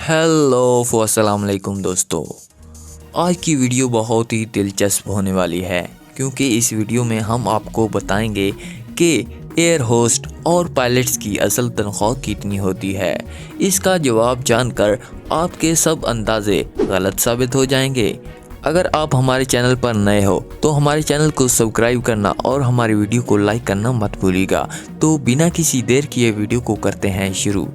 Hello अस्सलाम वालेकुम दोस्तों। आज की वीडियो बहुत ही दिलचस्प होने वाली है क्योंकि इस वीडियो में हम आपको बताएंगे कि एयर होस्ट और पायलट्स की असल तनख्वाह कितनी होती है। इसका जवाब जानकर आपके सब अंदाजे गलत साबित हो जाएंगे। अगर आप हमारे चैनल पर नए हो तो हमारे चैनल को सब्सक्राइब करना और हमारी वीडियो को लाइक करना मत भूलिएगा। तो बिना किसी देर किए वीडियो को करते हैं शुरू।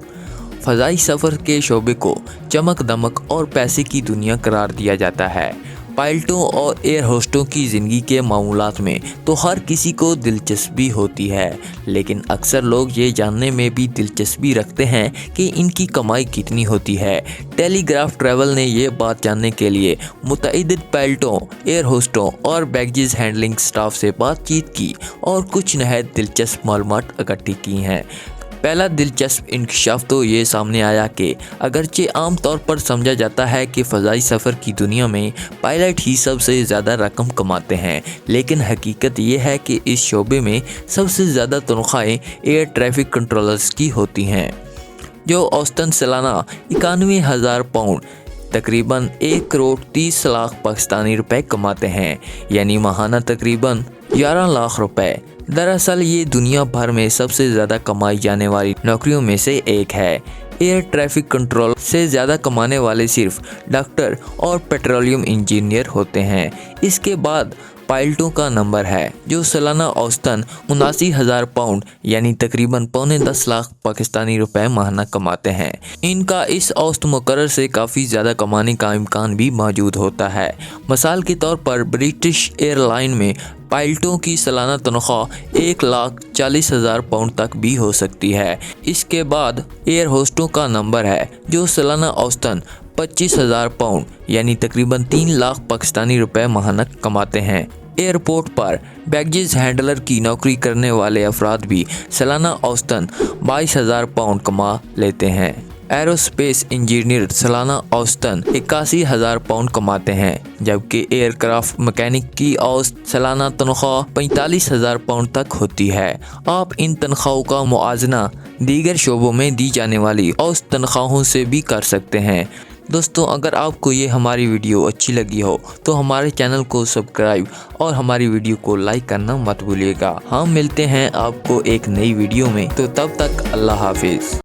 फ़ज़ाई सफ़र के शोबे को चमक दमक और पैसे की दुनिया करार दिया जाता है। पायलटों और एयर होस्टों की ज़िंदगी के मामूलात में तो हर किसी को दिलचस्पी होती है, लेकिन अक्सर लोग ये जानने में भी दिलचस्पी रखते हैं कि इनकी कमाई कितनी होती है। टेलीग्राफ ट्रैवल ने ये बात जानने के लिए मुतअद्दिद पायलटों, एयर होस्टों और बैगेज हैंडलिंग स्टाफ से बातचीत की और कुछ नहायत दिलचस्प मालूमात इकट्ठी की हैं। पहला दिलचस्प इंकशाफ तो ये सामने आया कि अगरचे आम तौर पर समझा जाता है कि फ़ज़ाई सफ़र की दुनिया में पायलट ही सबसे ज़्यादा रकम कमाते हैं, लेकिन हकीकत ये है कि इस शोबे में सबसे ज़्यादा तनख्वाहें एयर ट्रैफिक कंट्रोलर्स की होती हैं, जो औसतन सालाना 91,000 पाउंड तकरीबन 1 करोड़ 30 लाख पाकिस्तानी रुपए कमाते हैं, यानी माहाना तकरीबन 11 लाख रुपए। दरअसल ये दुनिया भर में सबसे ज़्यादा कमाई जाने वाली नौकरियों में से एक है। एयर ट्रैफिक कंट्रोल से ज़्यादा कमाने वाले सिर्फ डॉक्टर और पेट्रोलियम इंजीनियर होते हैं। इसके बाद पायलटों का नंबर है, जो सालाना औसतन 79,000 पाउंड यानी तकरीबन 9.25 लाख पाकिस्तानी रुपए माहाना कमाते हैं। इनका इस औसत मुकर्रर से काफ़ी ज़्यादा कमाने का इम्कान भी मौजूद होता है। मिसाल के तौर पर ब्रिटिश एयरलाइन में पायलटों की सालाना तनख्वाह 1,40,000 पाउंड तक भी हो सकती है। इसके बाद एयर होस्टों का नंबर है, जो सालाना औसतन 25,000 पाउंड यानी तकरीबन 3 लाख पाकिस्तानी रुपए माहाना कमाते हैं। एयरपोर्ट पर बैगेज हैंडलर की नौकरी करने वाले अफराद भी सालाना औसतन 22,000 पाउंड कमा लेते हैं। एरोस्पेस इंजीनियर सालाना औसतन 81,000 पाउंड कमाते हैं, जबकि एयरक्राफ्ट मैकेनिक की औसत सालाना तनख्वाह 45,000 पाउंड तक होती है। आप इन तनख्वाहों का मुआवजा दीगर शोबों में दी जाने वाली औसत तनख्वाहों से भी कर सकते हैं। दोस्तों, अगर आपको ये हमारी वीडियो अच्छी लगी हो तो हमारे चैनल को सब्सक्राइब और हमारी वीडियो को लाइक करना मत भूलिएगा। हम मिलते हैं आपको एक नई वीडियो में, तो तब तक अल्लाह हाफिज़।